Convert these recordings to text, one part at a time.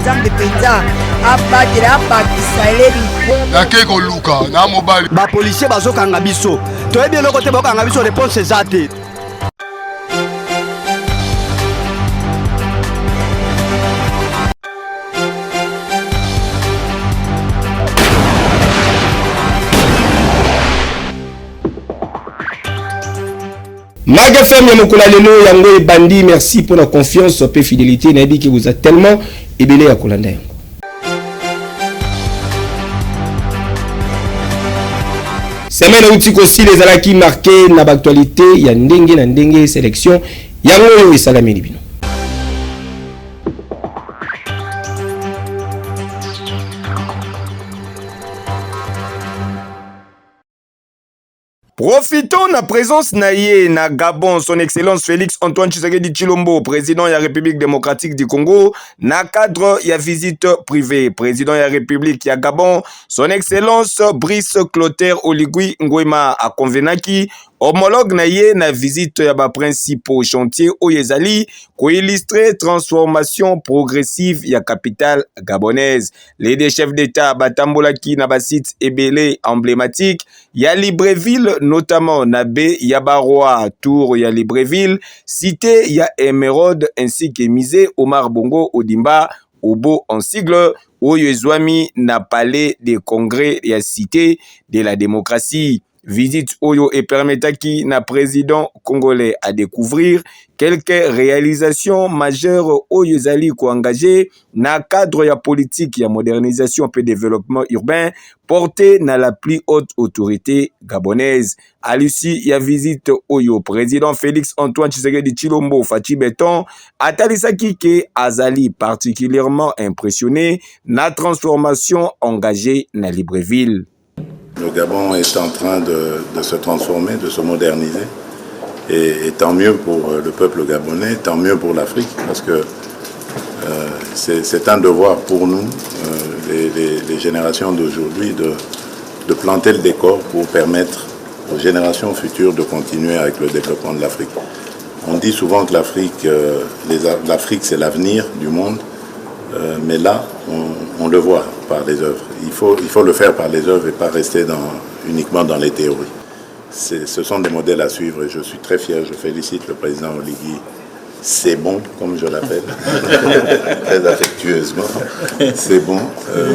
Nzambe penza abatela abakisaleli nakeko luka na mobali ba policier bazokanga biso toyebi eloko te bakanga biso réponse eza te. Magafem Yamokula Lelo Yango et Bandi, merci pour la confiance et fidélité. Nabi qui vous a tellement ébélé à Kolanda. Semaine outil aussi les alaki marqués na actualité ya ndenge na ndenge sélection Yango et Salami Libino. Profitons de la présence naïe na Gabon, son excellence Félix Antoine Tshisekedi Tshilombo, président de la République démocratique du Congo, na cadre ya visite privée, président de la République ya Gabon, son excellence Brice Clotaire Oligui Nguema a convenaki homologue naïe na visite ya ba principaux chantiers oyezali ko illustrer transformation progressive ya capitale gabonaise. Les deux chefs d'état batambolaki na ba site ebele emblématique ya Libreville, notamment Nabé Yabaroa, Tour ya Libreville, Cité ya Emeraude ainsi que Musée Omar Bongo Odimba, Obo en sigle, Oyezwami na Palais des Congrès ya Cité de la démocratie. Visite Oyo et permetaki na président congolais à découvrir quelques réalisations majeures Oyezali ko engagé na cadre ya politique ya modernisation et développement urbain porté na la plus haute autorité gabonaise. À l'issue ya visite Oyo, président Félix Antoine Tshisekedi Tshilombo Fachi Beton atalisaki ke azali particulièrement impressionné na transformation engagée na Libreville. Le Gabon est en train de se transformer, de se moderniser. Et tant mieux pour le peuple gabonais, tant mieux pour l'Afrique, parce que c'est un devoir pour nous, les générations d'aujourd'hui, de planter le décor pour permettre aux générations futures de continuer avec le développement de l'Afrique. On dit souvent que l'Afrique c'est l'avenir du monde, mais là, on le voit par les œuvres. Il faut le faire par les œuvres et pas rester uniquement dans les théories. Ce sont des modèles à suivre et je suis très fier, je félicite le président Oligui. C'est bon, comme je l'appelle, très affectueusement. C'est bon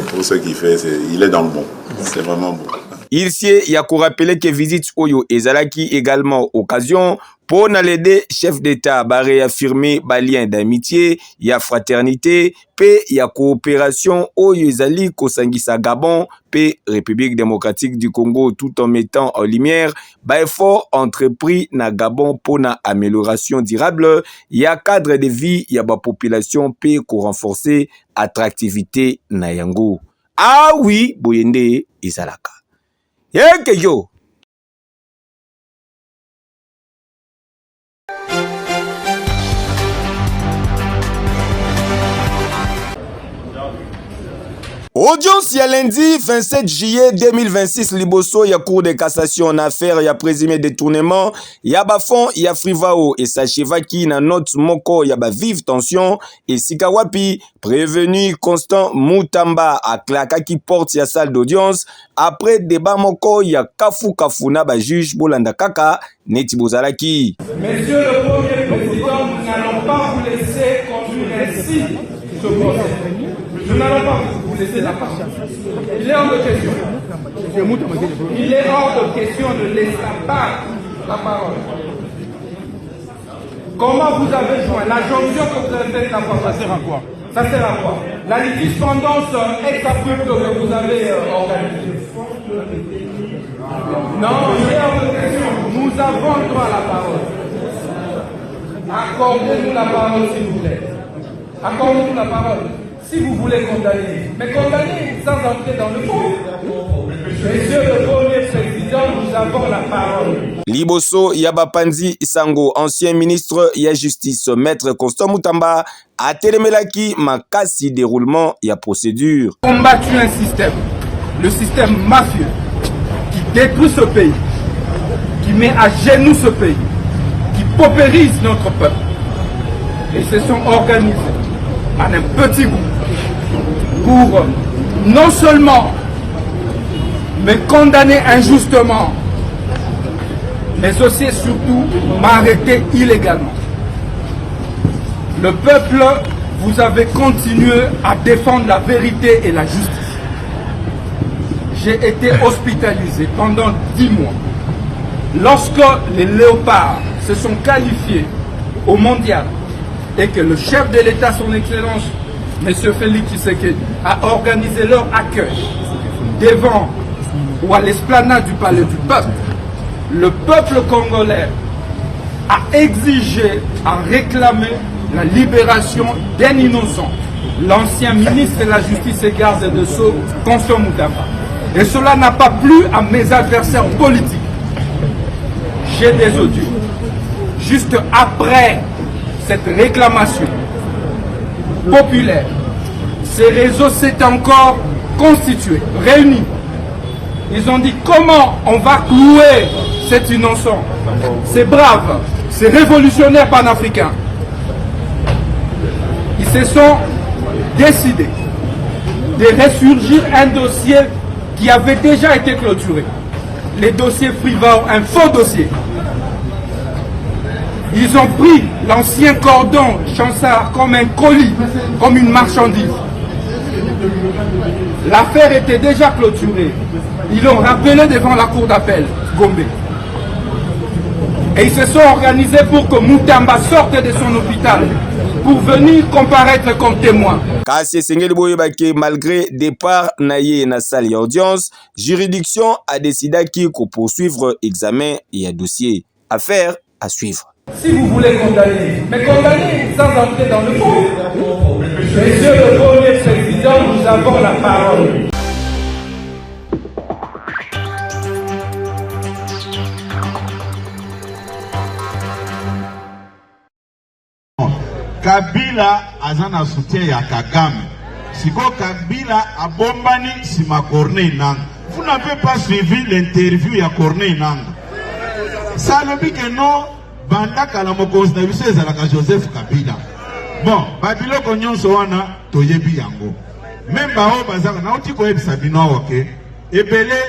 pour ce qu'il fait, il est dans le bon. C'est vraiment bon. Il y a qu'à rappeler que visite Oyo et Zalaki également occasion pour l'aider chef d'État à réaffirmer les liens d'amitié, y a fraternité, paix, y a coopération Oyo Zali Kosangisa Gabon, paix République démocratique du Congo tout en mettant en lumière effort entrepris na Gabon pour na amélioration durable, y a cadre de vie, y a population paix pour renforcer attractivité na yango. Ah oui, Boyende Izalaka. Yo. Audience ya lundi 27 juillet 2026 liboso ya cour de cassation en affaire ya présumé détournement ya bafond ya Frivao et Sachevaki na note moko ya ba vive tension et Sikawapi prévenu Constant Mutamba a claquaki porte ya salle d'audience après débat moko ya Kafuna ba juge Bolanda Kaka Neti Bozalaki. Monsieur le Premier Président, nous n'allons pas vous laisser conduire ainsi ce procès. Nous n'allons pas vous laisser la parole. Il est hors de question. Il est hors de question de laisser la parole. Comment vous avez joint la jonction que vous avez faite la fois? Ça sert à quoi? Ça sert à quoi? La litiscendance ex-abrupte que vous avez organisée. Non, il est hors de question. Nous avons le droit à la parole. Accordez-nous la parole, s'il vous plaît. Accordez-nous la parole. Si vous voulez condamner, mais condamner sans entrer dans le fond. Monsieur le Premier Président, nous avons la parole. Liboso Yabapanzi Isango, ancien ministre ya Justice, maître Constant Mutamba, a télémelaki makasi déroulement ya procédure. Combattu un système, le système mafieux, qui détruit ce pays, qui met à genoux ce pays, qui paupérise notre peuple. Et se sont organisés en un petit groupe pour non seulement me condamner injustement, mais aussi et surtout m'arrêter illégalement. Le peuple, vous avez continué à défendre la vérité et la justice. J'ai été hospitalisé pendant 10 mois. Lorsque les léopards se sont qualifiés au mondial et que le chef de l'État, son Excellence, M. Félix Tshisekedi, a organisé leur accueil devant ou à l'esplanade du palais du peuple, le peuple congolais a exigé, a réclamé la libération d'un innocent, l'ancien ministre de la Justice et garde de Sceaux, Constant Moutamba. Et cela n'a pas plu à mes adversaires politiques. J'ai des audios. Juste après cette réclamation populaire, ces réseaux s'étaient encore constitués, réunis. Ils ont dit comment on va clouer cet innocent, ces braves, ces révolutionnaires panafricains. Ils se sont décidés de ressurgir un dossier qui avait déjà été clôturé. Les dossiers Frival, un faux dossier. Ils ont pris l'ancien cordon Chansard comme un colis, comme une marchandise. L'affaire était déjà clôturée. Ils l'ont rappelé devant la cour d'appel, Gombe. Et ils se sont organisés pour que Moutamba sorte de son hôpital pour venir comparaître comme témoin. Kasi Sengeli Boyebake, malgré départ naïe na salle audience, juridiction a décidé qu'il faut poursuivre examen et un dossier. Affaire à suivre. Si vous voulez condamner, mais condamner sans entrer dans le fond. Monsieur le Premier Président, nous avons la parole. Kabila azana soutien ya Kagame. Siko Kabila abombani sima Corneille Nangaa. Vous n'avez pas suivi l'interview ya Corneille Nangaa. Ça le dit que non, banda kala mokonzi na biso ezalaka Joseph Kabila. Bon, babilo konyonso wana toyebi yango. Même bao bazaka na uti koyebisa bino oke. Ebele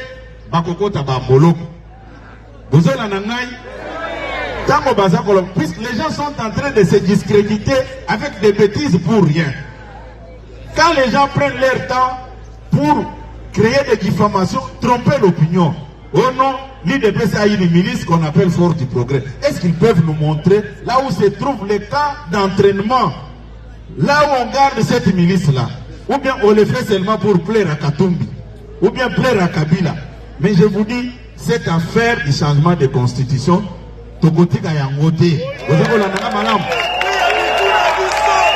bakokota ba moloko. Bozola na ngai. Puisque les gens sont en train de se discréditer avec des bêtises pour rien. Quand les gens prennent leur temps pour créer des diffamations, tromper l'opinion. Oh non, l'IDPC a une milice qu'on appelle Force du Progrès. Est-ce qu'ils peuvent nous montrer là où se trouvent les cas d'entraînement, là où on garde cette milice-là? Ou bien on le fait seulement pour plaire à Katumbi, ou bien plaire à Kabila. Mais je vous dis, cette affaire du changement de constitution, Tokotika yangote. Vous avez la madame.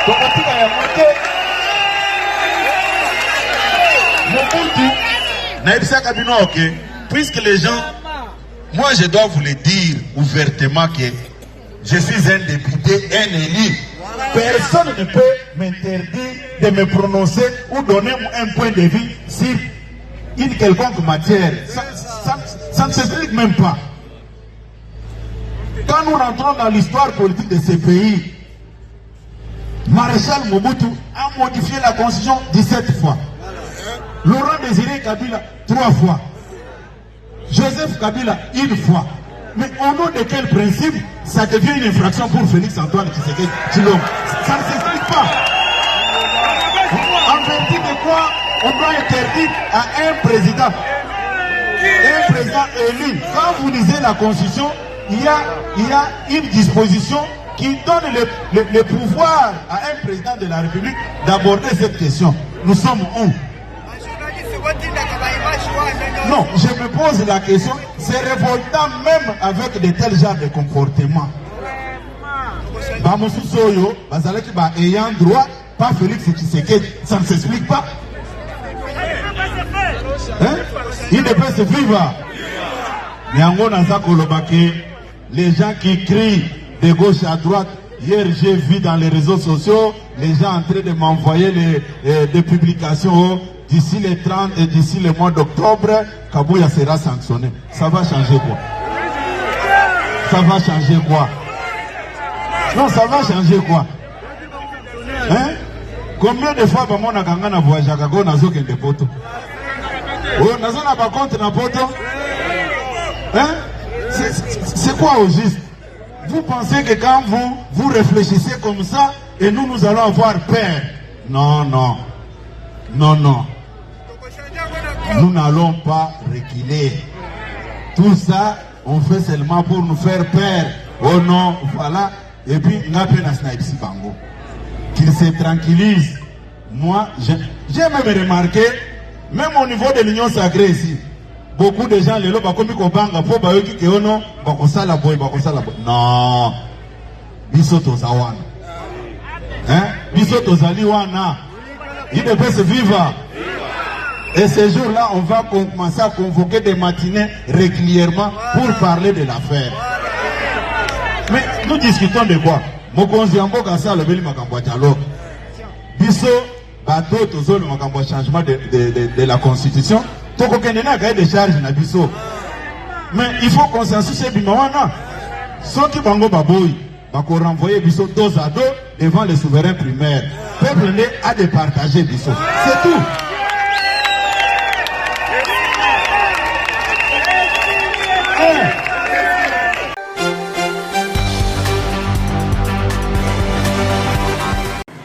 Tokotika yangote. Mobutu. Naïbsa Kabino, ok. Puisque les gens, moi je dois vous le dire ouvertement que je suis un député, un élu. Personne ne peut m'interdire de me prononcer ou donner un point de vue sur une quelconque matière. Ça ne s'explique même pas. Quand nous rentrons dans l'histoire politique de ces pays, Maréchal Mobutu a modifié la constitution 17 fois. Laurent Désiré Kabila 3 fois. Joseph Kabila 1 fois. Mais au nom de quel principe ça devient une infraction pour Félix Antoine Tshisekedi Tshilombo? Ça ne s'explique pas. En vertu de quoi on doit interdire à un président élu? Quand vous lisez la constitution, il y a une disposition qui donne le pouvoir à un président de la République d'aborder cette question. Nous sommes où? Non, je me pose la question, c'est révoltant même avec de tels genres de comportements. Ayant droit, pas Félix Tshisekedi, ça ne s'explique pas. Hein? Il ne peut se vivre. Les gens qui crient de gauche à droite, hier j'ai vu dans les réseaux sociaux, les gens en train de m'envoyer des publications. D'ici les 30 et d'ici le mois d'octobre, Kabouya sera sanctionné. Ça va changer quoi? Ça va changer quoi? Non, ça va changer quoi? Hein? Combien de fois maman na kanga na voyage à Kago na zoke de poto? Oh, na zona pas compte na poto? Hein? C'est quoi au juste? Vous pensez que quand vous réfléchissez comme ça, et nous allons avoir peur? Non, non. Non, non. Nous n'allons pas reculer. Tout ça, on fait seulement pour nous faire peur. Oh non, voilà. Et puis, qu'il se tranquillise. Moi, j'ai même remarqué, même au niveau de l'Union sacrée ici, beaucoup de gens, les lots, non. Bisoto Zawana. Hein? Bisoto Zaliwana. Il devait se vivre. Et ce jour-là, on va commencer à convoquer des matinées régulièrement pour parler de l'affaire. Mais nous discutons de quoi? Mokonzi Amboka sa le beli makambo dialogue. Biso bateau tozo le makambo changement de la constitution. Toko kendena cahier de charge na biso. Mais il faut consensus et bimawana. Ceux qui bango baboy, bako renvoyer biso dos à dos devant les souverains primaires. Peuple né a de partager biso. C'est tout.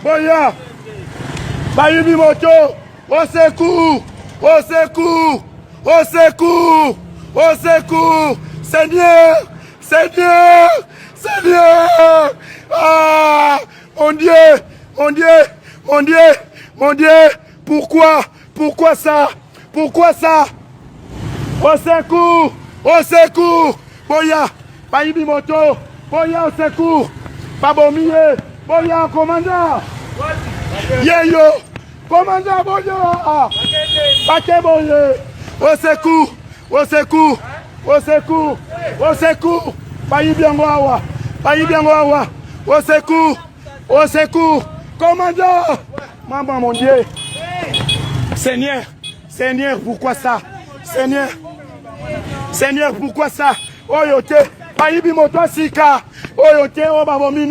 Boya, Bayubi Moto, au secours, au secour, au secour, au secour, Seigneur, Seigneur, Seigneur, ah, mon Dieu, mon Dieu, mon Dieu, mon Dieu, pourquoi ça, au secours, Boya, Bayubi Moto, Boya au secours, Pabomiye, Boya, commandant, Yeyo, commandant Boya, Pake Boye, au secours, au secours, au secours, au secours, Payibiangoawa, Payibiangoawa, au secours, commandant, maman mon Dieu, Seigneur, Seigneur, pourquoi ça, Seigneur, Seigneur, pourquoi ça, Oyote, Payibi Moto Sika, Oyote, oh Babomi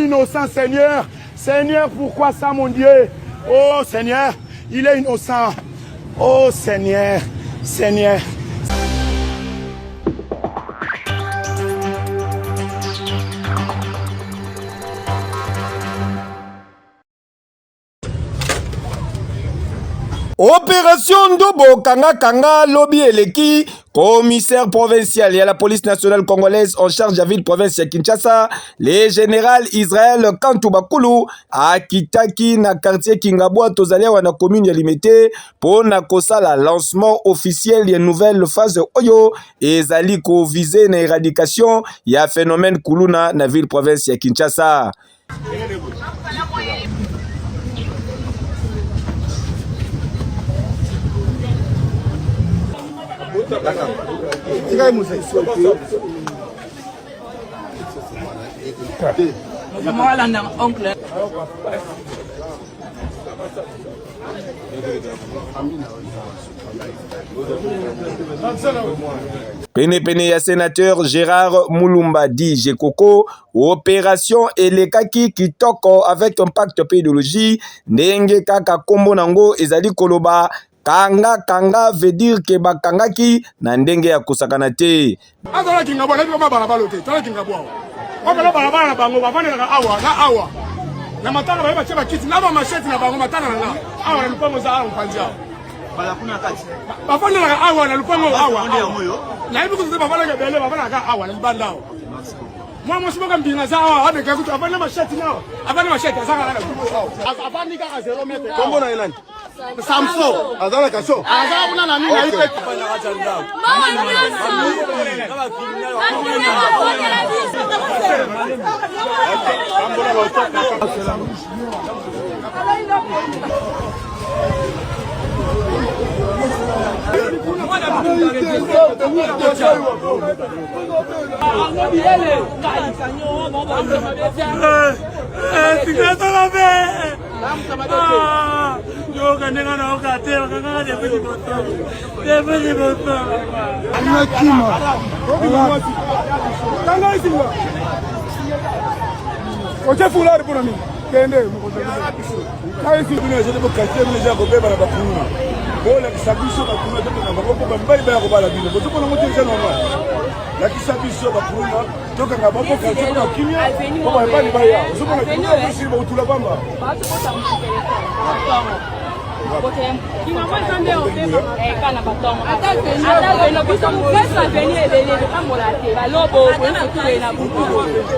innocent, Seigneur, Seigneur, pourquoi ça, mon Dieu, oh Seigneur, il est innocent, oh Seigneur, Seigneur. Opération Ndobo Kanga lobby eleki commissaire provincial et à la police nationale congolaise en charge de la ville province de Kinshasa, le général Israël Kantou Bakulu a kitaki na quartier Kingabwa tozalia wana commune ya Limete pour na kosala lancement officiel ya nouvelle phase oyo ezali ko viser na éradication ya phénomène kuluna na ville province ya Kinshasa. Pene ya sénateur Gérard Moulumba dit Jekoko, opération elekaki kitoko avec un pacte pédologie ndenge kaka kombo nango ezali koloba Kanga veut dire que bakangaki na ndenge ya kusakana te. Azala Kingabwa na baba balabala te, tala Kingabwa. Obala balabala na bango bavanda na awa. Na matana ba ba cheba kiti na ba machete na bango matana na. Awa na lupango za awa mpanzia. Bala kuna kati. Bavanda na awa na lupango awa. Na hivi kuzo bavanda ka bele bavanda ka awa na libandao. Moi je suis mbinga za awa hade ka kutu avanda machete nao. Avanda machete za kana na. Avanda ka 0 meter. Kombo na ilani. Samso azala kasho azala kuna na nini ipe kufanya kachanda kende kaisi kuna zote kwa quartier mimi ndio kubeba na bakuna bola kisabiso bakuna zote na bakoko bambali baya kubala bino botuko na moto njano mwa la kisabiso bakuna toka na bako quartier kwa kimya kwa bambali baya usomo na kimya kusi ba utula bamba batu bota mkeleka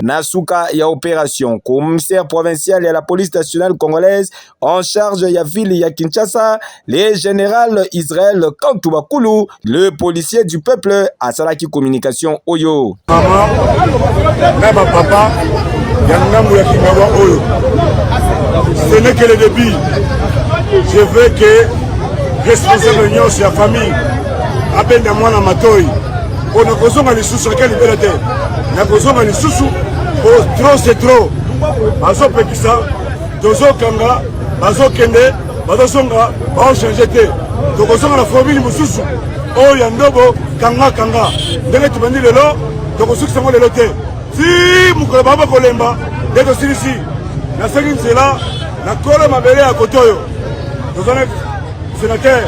Nasuka ya opération, commissaire provincial et la police nationale congolaise en charge ya ville ya Kinshasa, le général Israël Kantubakulu, le policier du peuple à Salaki Communication Oyo. Maman, même papa, yangamou ya Kingawa Oyo. Ce n'est que le début. Je veux que responsable de la famille abenda mwana matoi on a kozonga lisusu quelle liberté na kozonga lisusu trop c'est trop bazo pekisa dozo kanga bazo kende bazo songa ba changer te to kozonga la famille mususu o ya ndobo kanga ndenge tubandi lelo to kosuka ngo lelo te si mukolo baba kolemba ndeto silisi na sengi nzela na kolo mabele ya kotoyo tozana sénateur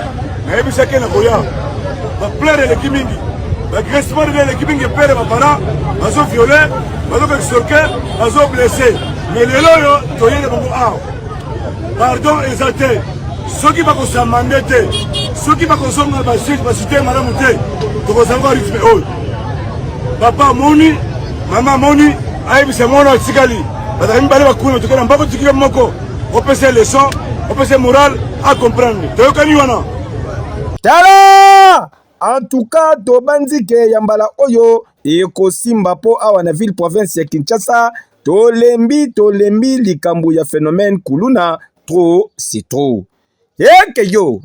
na ebisa ke na koya ba plaire l'équipe mingi ba graissement de l'équipe mingi père ba para bazo violer bazo extorquer bazo blesser mais lelo yo toyele bango a pardon exalté soki ba ko samande te soki ba ko songa ba chef ba cité madame te to ko sanga rythme oy papa moni mama moni ayebisa mona tsikali ba ta mbale ba kuna to kana mbako tikira moko on peut ces leçons on peut ces morales à comprendre. Tala! En tout cas, Tobandike Yambala Oyo et Kosimba po awa na ville province ya Kinshasa, tolembi likambu ya phénomène kuluna, trop c'est trop. Eke yo!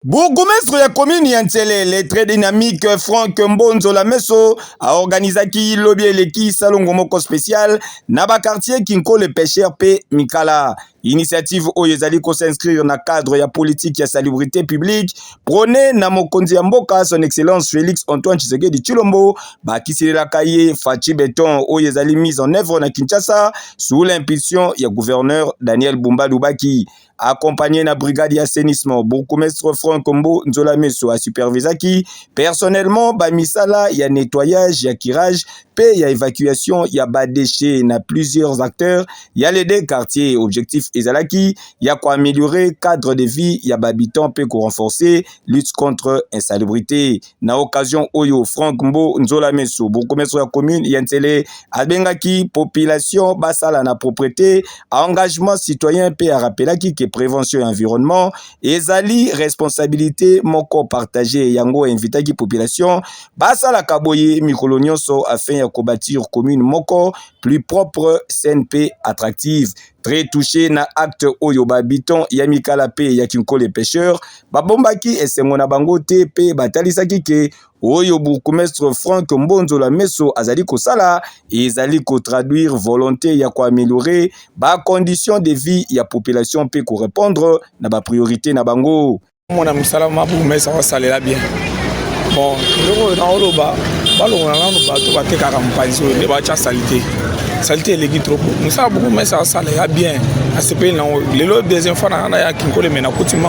Bourgmestre ya commune ya Ntsele, le très dynamique Franck Mbonzo la Meso a organisé ki lobby eleki salongo moko spécial na ba quartier Kinko le pêcheur P Mikala. Initiative oyo ezali ko s'inscrire na cadre ya politique ya salubrité publique prôné na mokonzi ya mboka son excellence Félix Antoine Tshisekedi Tshilombo bakisilela kaye Fachi Beton oyo ezali mise en œuvre na Kinshasa sous l'impulsion ya gouverneur Daniel Bumba Lubaki. Accompagné na brigade d'assainissement, bourgmestre Franck Mbonzo la Meso a supervisaki personnellement ba misala ya nettoyage ya kirage pe ya évacuation ya ba déchets na plusieurs acteurs ya les deux quartiers. Objectif ezalaki ya ko améliorer cadre de vie ya ba habitants pe ko renforcer lutte contre insalubrité. Na occasion oyo Franck Mbonzo la Meso bourgmestre ya commune ya Ntsele abengaki population basala na propriété engagement citoyen pe a rappelaki que prévention et environnement ezali responsabilité moko partagée yango invitaki population basala kaboye mikolo nyonso afin ya ko bâtir commune moko plus propre, saine pe attractive. Très touché na acte oyo babiton ya Mikala pe ya Kinko les pêcheurs babombaki esengo na bango te pe batalisaki ke oyo bourgmestre Franck Mbonzo la Meso azali kosala ezali ko traduire volonté ya ko améliorer ba conditions de vie ya population pe ko répondre na ba priorité na bango. Mona misala ma bourgmestre wa salela bien. Bon, loko na oloba balonga na no bato ba tekaka mpanzi o ne ba cha salité. Salité eleki trop. Musala bourgmestre wa salela bien. ACP na lelo deuxième fois na ya Kinko le mena kutima.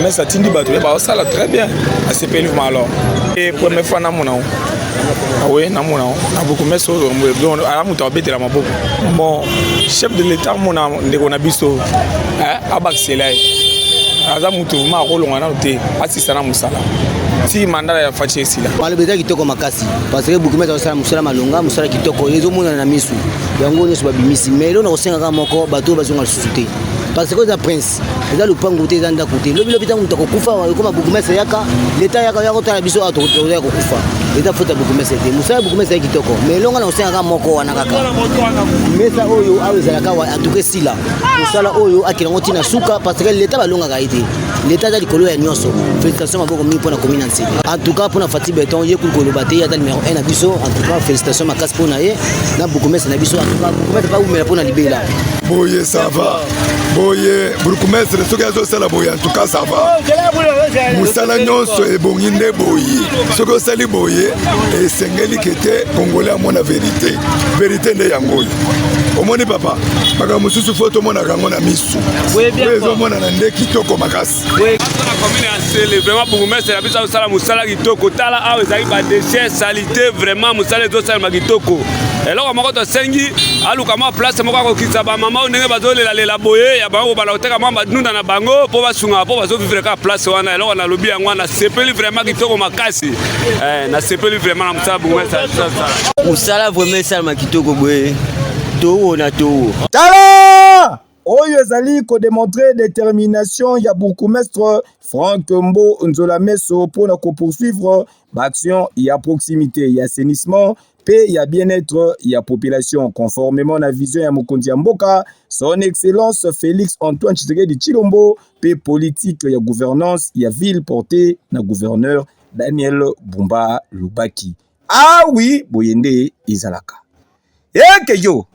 Mais ça tindi bateau, bah ça là très bien. C'est pas le mal alors. Et première fois na mona. Ah oui, na mona. Na beaucoup mais so ala muta bete la maboko. Bon, chef de l'état mona ndeko na biso. Abak selai. Aza mutu ma rolonga na te. Asisa na musala. Si mandala ya fachi sila. Malo beta kitoko makasi. Parce que beaucoup mais ça musala malonga, musala kitoko. Ezo mona na misu. Yango nyo so babimisi. Mais lo na kosenga ka moko bateau bazonga susute. Parce que le prince, les gens ont côté dans côté. Le bilan est beaucoup plus fort. Comme beaucoup mais c'est yaka, l'État yaka yaka t'as biso à tout, t'as beaucoup plus fort. l'état faute beaucoup mais c'était musala beaucoup mais c'est kitoko mais longa na osenga moko wana kaka mais ça oyo awezalaka wa atuke sila musala oyo akilongo tina suka parce que l'état balonga kaite l'état dali kolo ya nyonso félicitations maboko mi pona commune nsi en tout cas pona Fati Beton ye kolo baté ya numéro 1 na biso en tout cas félicitations makas pona ye na beaucoup mais na biso en tout cas beaucoup mais pas umela pona libela boye ça va boye burkumestre soki azosala boye en tout cas ça va musala nyonso ebongi nde boye soki osali boye esengeli kete congolais amona vérité nde yango oyo omoni papa makambo mosusu fo tomonaka yango na misu ezomonana nde kitoko makasi commune ya Nsele vraiment burkumestre na biso azosala mosala kitoko tala awa ezali badeshe salite vraiment mosala ezosalema kitoko eloko moko tosengi aluka mwa place moko akokisa bamama oyo ndenge bazolelalela boye ya bango kobala koteka mwa bandunda na bango mpo basunga mpo bazovivre ka place wana eloko nalobi yango wana nasepeli vraiment kitoko makasi nasepeli vraiment na mosala burkumestre mosala vraiment esalema kitoko boye towo na towo tala oyo ezali kodemontre détermination ya bourgmestre Franck Mbo Nzola Meso mpona kopoursuivre baaction ya proximité ya assainissement pe ya bien-être ya population conformément na vision ya mokonzi ya mboka son excellence Félix Antoine Tshisekedi Tshilombo pe politique ya gouvernance ya ville portée na gouverneur Daniel Bumba Lubaki. Ah oui, boyende izalaka. Eke yo.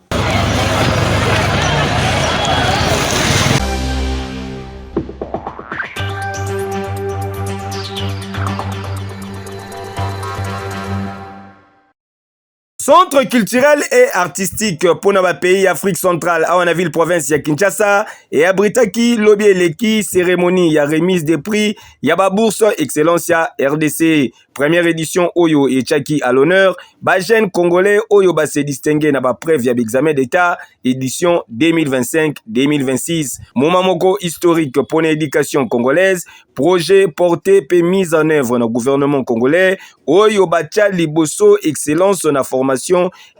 Centre culturel et artistique pour notre pays Afrique centrale à la ville province ya Kinshasa et abritaki lobby eleki cérémonie ya remise des prix ya ba bourse excellence ya RDC première édition oyo et Tchaki à l'honneur ba jeune congolais oyo ba se distinguer na ba preuve ya examen d'état édition 2025-2026 moment moko historique pour l'éducation congolaise projet porté pe mise en œuvre dans gouvernement congolais oyo ba tcha liboso excellence na formation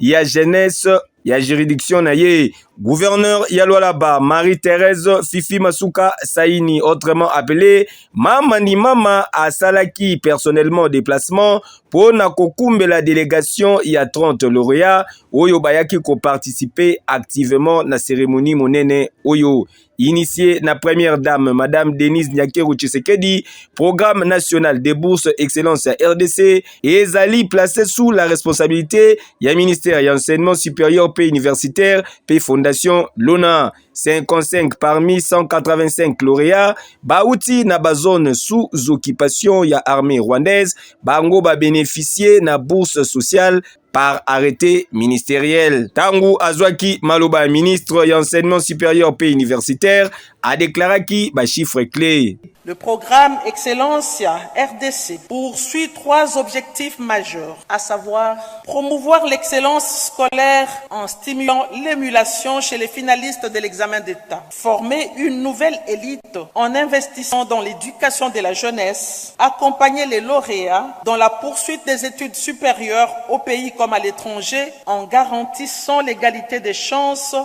ya jeunesse ya juridiction na ye gouverneur ya Lualaba Marie-Thérèse Fifi Masuka Saini autrement appelé Mama ni Mama a salaki personnellement déplacement pour na kokumbe la délégation ya 30 lauréats oyo bayaki ko participer activement na cérémonie monene oyo initié na première dame Madame Denise Nyakeru Tshisekedi, programme national des bourses excellence à RDC et ezali placé sous la responsabilité ya ministère ya enseignement supérieur pe universitaire pe fondation Lona. 55 parmi 185 lauréats bauti na bazone sous occupation ya armée rwandaise bango ba bénéficier na bourse sociale par arrêté ministériel. Tangu Azwaki Maloba, ministre de l'enseignement supérieur et universitaire, a déclaré qui ba chiffre clé. Le programme Excellencia RDC poursuit 3 objectifs majeurs, à savoir promouvoir l'excellence scolaire en stimulant l'émulation chez les finalistes de l'examen d'État, former une nouvelle élite en investissant dans l'éducation de la jeunesse, accompagner les lauréats dans la poursuite des études supérieures au pays comme à l'étranger en garantissant l'égalité des chances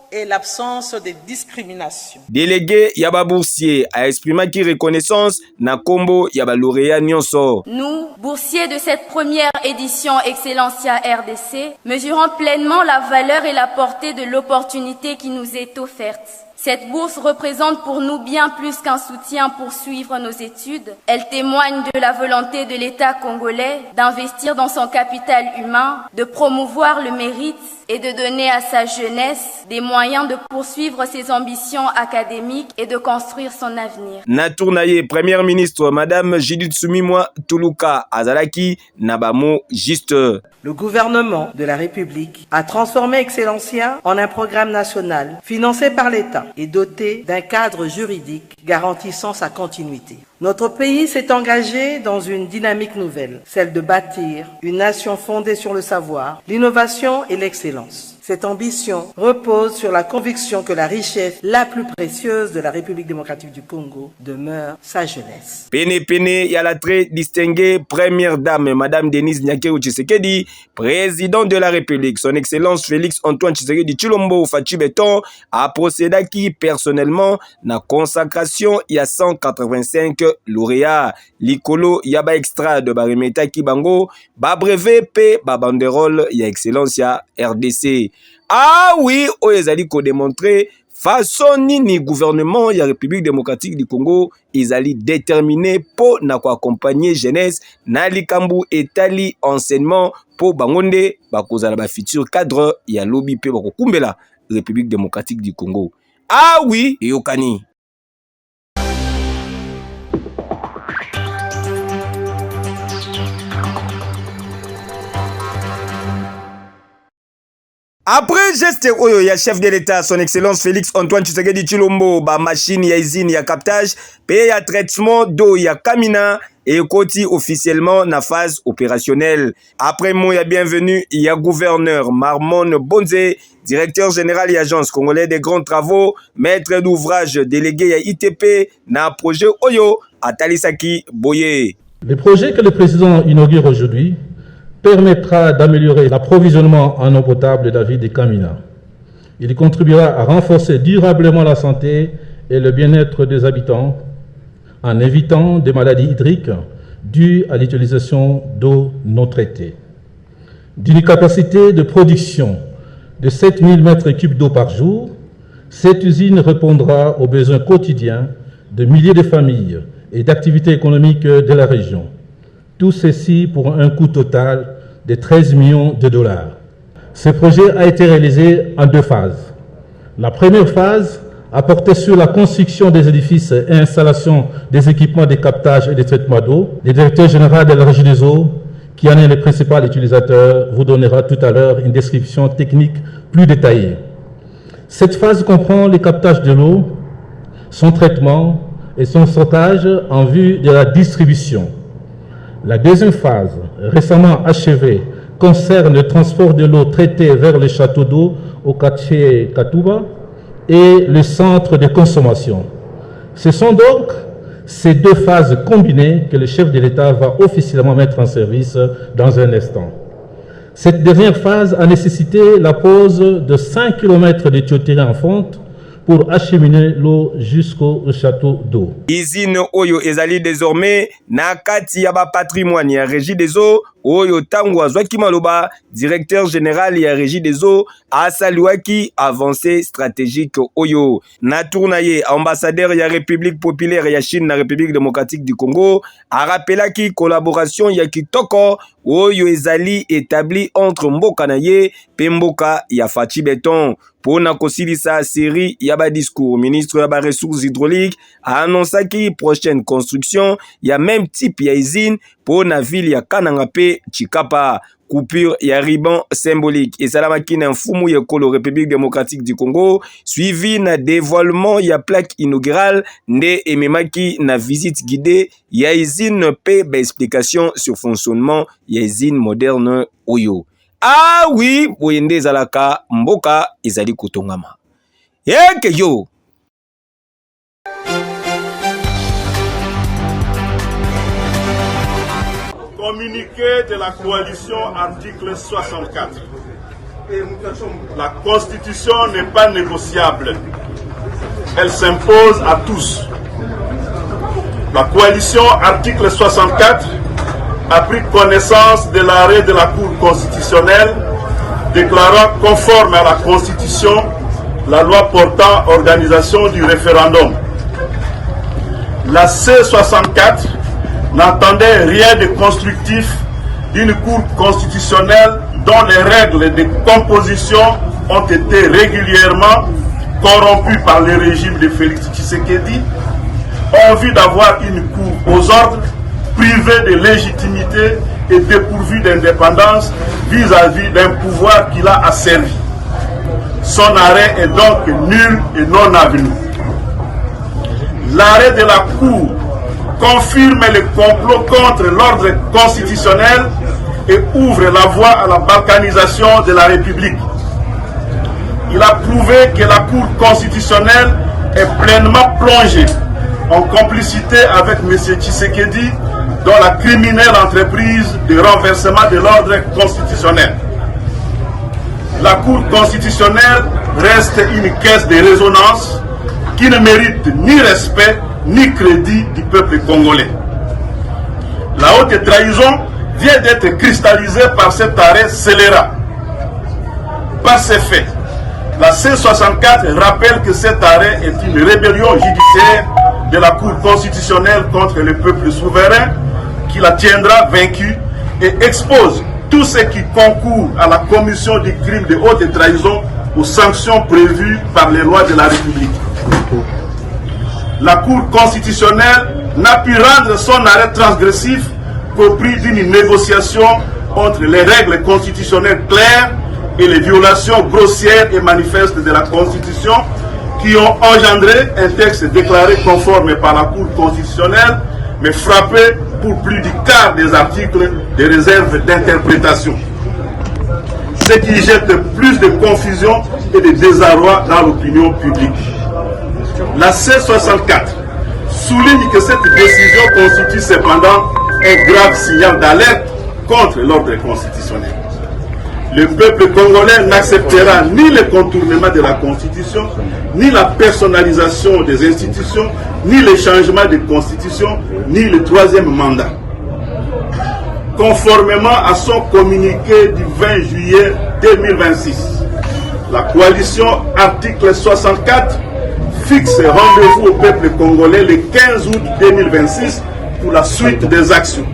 et l'absence de discrimination. Délégué Yaba Boursier a exprimé qui reconnaissance na kombo Yaba lauréat nyonso. Nous, boursiers de cette première édition Excellencia RDC, mesurons pleinement la valeur et la portée de l'opportunité qui nous est offerte. Cette bourse représente pour nous bien plus qu'un soutien pour suivre nos études. Elle témoigne de la volonté de l'État congolais d'investir dans son capital humain, de promouvoir le mérite et de donner à sa jeunesse des moyens de poursuivre ses ambitions académiques et de construire son avenir. Natournaye, première ministre, Madame Judith Sumimwa Tuluka Azalaki, Nabamo juste. Le gouvernement de la République a transformé Excellencia en un programme national financé par l'État et doté d'un cadre juridique garantissant sa continuité. Notre pays s'est engagé dans une dynamique nouvelle, celle de bâtir une nation fondée sur le savoir, l'innovation et l'excellence. Cette ambition repose sur la conviction que la richesse la plus précieuse de la République démocratique du Congo demeure sa jeunesse. Pene, il y a la très distinguée première dame, Madame Denise Nyakeru Tshisekedi, président de la République. Son Excellence Félix Antoine Tshisekedi Tshilombo Fachi Beton a procédé qui personnellement na consacration il y a 185 lauréats. Likolo yaba extra de Barimeta Kibango, ba brevet P, ba banderole ya Excellence ya RDC. Ah oui, oyezali ko démontrer façon ni gouvernement ya République démocratique du Congo ezali déterminé pour na ko accompagner jeunesse na likambu etali enseignement pour bangonde bakozala ba futur cadre ya lobby pe bakokumbela République démocratique du Congo. Ah oui, yokani. Après geste oyo ya chef de l'État, son Excellence Félix Antoine Tshisekedi Tshilombo, ba machine ya usine ya captage, pe ya traitement d'eau ya Kamina et koti officiellement na phase opérationnelle. Après mon ya bienvenue, il y a gouverneur Marmon Bonze, directeur général et agence congolais des grands travaux, maître d'ouvrage délégué à ITP na projet Oyo à Talisaki Boye. Le projet que le président inaugure aujourd'hui permettra d'améliorer l'approvisionnement en eau potable de la ville de Kamina. Il contribuera à renforcer durablement la santé et le bien-être des habitants en évitant des maladies hydriques dues à l'utilisation d'eau non traitée. D'une capacité de production de 7000 mètres cubes d'eau par jour, cette usine répondra aux besoins quotidiens de milliers de familles et d'activités économiques de la région. Tout ceci pour un coût total de 13 millions de dollars. Ce projet a été réalisé en 2 phases. La première phase a porté sur la construction des édifices et installation des équipements de captage et de traitement d'eau. Le directeur général de la Régie des eaux, qui en est le principal utilisateur, vous donnera tout à l'heure une description technique plus détaillée. Cette phase comprend le captage de l'eau, son traitement et son stockage en vue de la distribution. La deuxième phase, récemment achevée, concerne le transport de l'eau traitée vers le château d'eau au quartier Katouba et le centre de consommation. Ce sont donc ces 2 phases combinées que le chef de l'État va officiellement mettre en service dans un instant. Cette dernière phase a nécessité la pose de 5 km de tuyauterie en fonte pour acheminer l'eau jusqu'au château d'eau. Usine Oyo ezali désormais na kati ya ba patrimoine ya Régie des eaux Oyo tango azwaki maloba directeur général ya Régie des eaux asaliwaki avancée stratégique Oyo na tournaye ambassadeur ya République populaire ya Chine na République démocratique du Congo a rappelaki collaboration ya kitoko Oyo ezali établi entre mboka na ye pe mboka ya Fachi Beton. Pour na kosilisa série ya ba discours, ministre ya ba ressources hydrauliques a annoncé qui prochaine construction ya même type ya usine pour na ville ya Kananga pe Chikapa. Coupure ya ruban symbolique et salamaki na mfumu ya kolo République démocratique du Congo suivi na dévoilement ya plaque inaugurale nde ememaki na visite guidée ya usine pe ba explication sur fonctionnement ya usine moderne Oyo. Ah oui, boyende zalaka mboka ezali kotongama. Yeke yo. Communiqué de la coalition article 64. La Constitution n'est pas négociable. Elle s'impose à tous. La coalition article 64 a pris connaissance de l'arrêt de la Cour constitutionnelle déclarant conforme à la Constitution la loi portant organisation du référendum. La C64 n'entendait rien de constructif d'une Cour constitutionnelle dont les règles de composition ont été régulièrement corrompues par le régime de Félix Tshisekedi, ont envie d'avoir une Cour aux ordres, privée de légitimité et dépourvue d'indépendance vis-à-vis d'un pouvoir qu'il a asservi. Son arrêt est donc nul et non avenu. L'arrêt de la Cour confirme le complot contre l'ordre constitutionnel et ouvre la voie à la balkanisation de la République. il a prouvé que la Cour constitutionnelle est pleinement plongée en complicité avec M. Tshisekedi dans la criminelle entreprise de renversement de l'ordre constitutionnel. La Cour constitutionnelle reste une caisse de résonance qui ne mérite ni respect ni crédit du peuple congolais. La haute trahison vient d'être cristallisée par cet arrêt scélérat. Par ces faits, la C64 rappelle que cet arrêt est une rébellion judiciaire de la Cour constitutionnelle contre le peuple souverain qui la tiendra vaincue et expose tout ce qui concourt à la commission du crime de haute trahison aux sanctions prévues par les lois de la République. La Cour constitutionnelle n'a pu rendre son arrêt transgressif qu'au prix d'une négociation entre les règles constitutionnelles claires et les violations grossières et manifestes de la Constitution qui ont engendré un texte déclaré conforme par la Cour constitutionnelle, mais frappé pour plus du quart des articles de réserve d'interprétation. Ce qui jette plus de confusion et de désarroi dans l'opinion publique. La C64 souligne que cette décision constitue cependant un grave signal d'alerte contre l'ordre constitutionnel. Le peuple congolais n'acceptera ni le contournement de la Constitution, ni la personnalisation des institutions, ni le changement de Constitution, ni le troisième mandat. Conformément à son communiqué du 20 juillet 2026, la coalition article 64 fixe rendez-vous au peuple congolais le 15 août 2026 pour la suite des actions.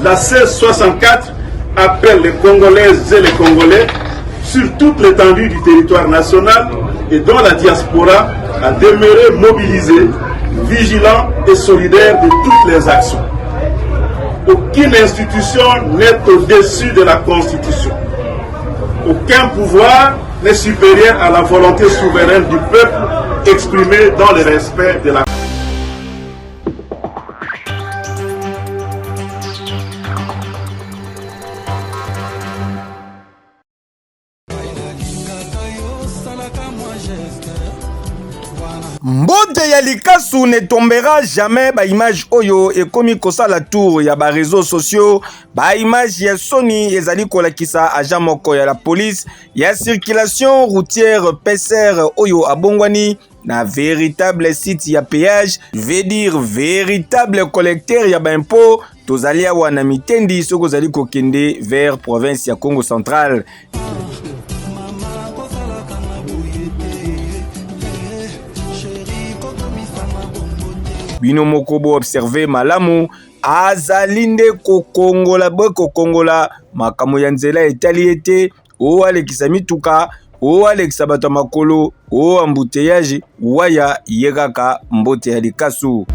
La C64 appelle les Congolaises et les Congolais sur toute l'étendue du territoire national et dans la diaspora à demeurer mobilisés, vigilants et solidaires de toutes les actions. Aucune institution n'est au-dessus de la Constitution. Aucun pouvoir n'est supérieur à la volonté souveraine du peuple exprimée dans le respect de la Mbote ya likasu ne tombera jamais ba image oyo ekomi kosala tour ya ba réseaux sociaux ba image ya Sony ezali kolakisa agent moko ya la police ya circulation routière PCR oyo abongwani na véritable site ya péage, veut dire véritable collecteur ya ba impôt tozali awa na mitendi soko zali kokende vers province ya Congo central. Bino mokobo observe malamu azalinde kokongola kokongola makambo ya nzela etali ete o alekisa mituka o alekisa bato makolo o embouteillage waya yekaka mbote ya likasu.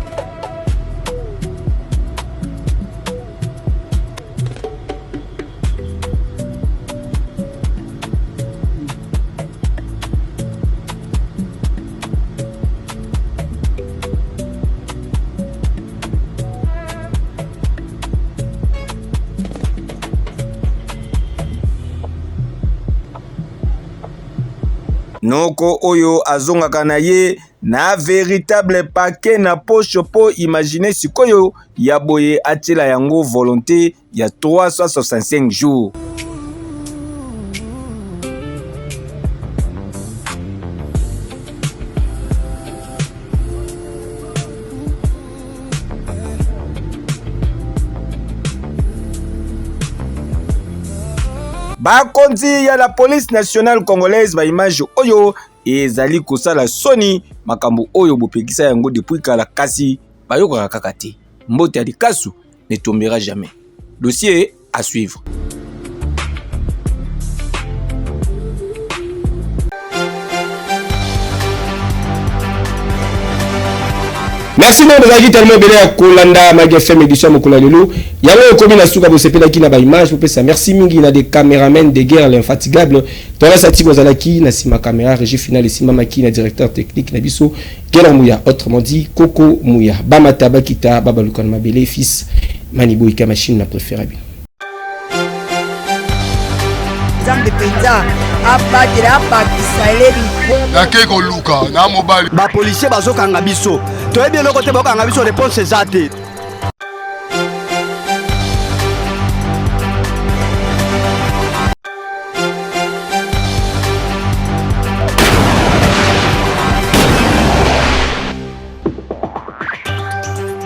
Noko oyo azongaka na ye na véritable paquet na poche po imaginer sikoyo ya boye atila yango volonté ya 365 jours. Bakonzi ya la police nationale congolaise ba image oyo ezali kosala soni makambo oyo bopekisa yango depuis kala kasi bayokaka kaka te. Mbote ya likasu ne tombera jamais. Dossier à suivre. Merci non de tellement belé à Kolanda Mag FM édition Mokula Lelo. Yango komi na suka bo sepela ki na ba image pour ça. Merci mingi na des caméramens de guerre l'infatigable. Dans la sati bozalaki na sima caméra régie finale sima maki na directeur technique na biso Gela Mouya, autrement dit Coco Mouya. Bamata Bakita Baba Lukan Mabele fils Maniboika machine na préférable. nzambe mpenza abatela abakisa eleli nakei koluka na mobali bapolisier bazokanga biso toyebi eloko te bakokanga biso réponse eza te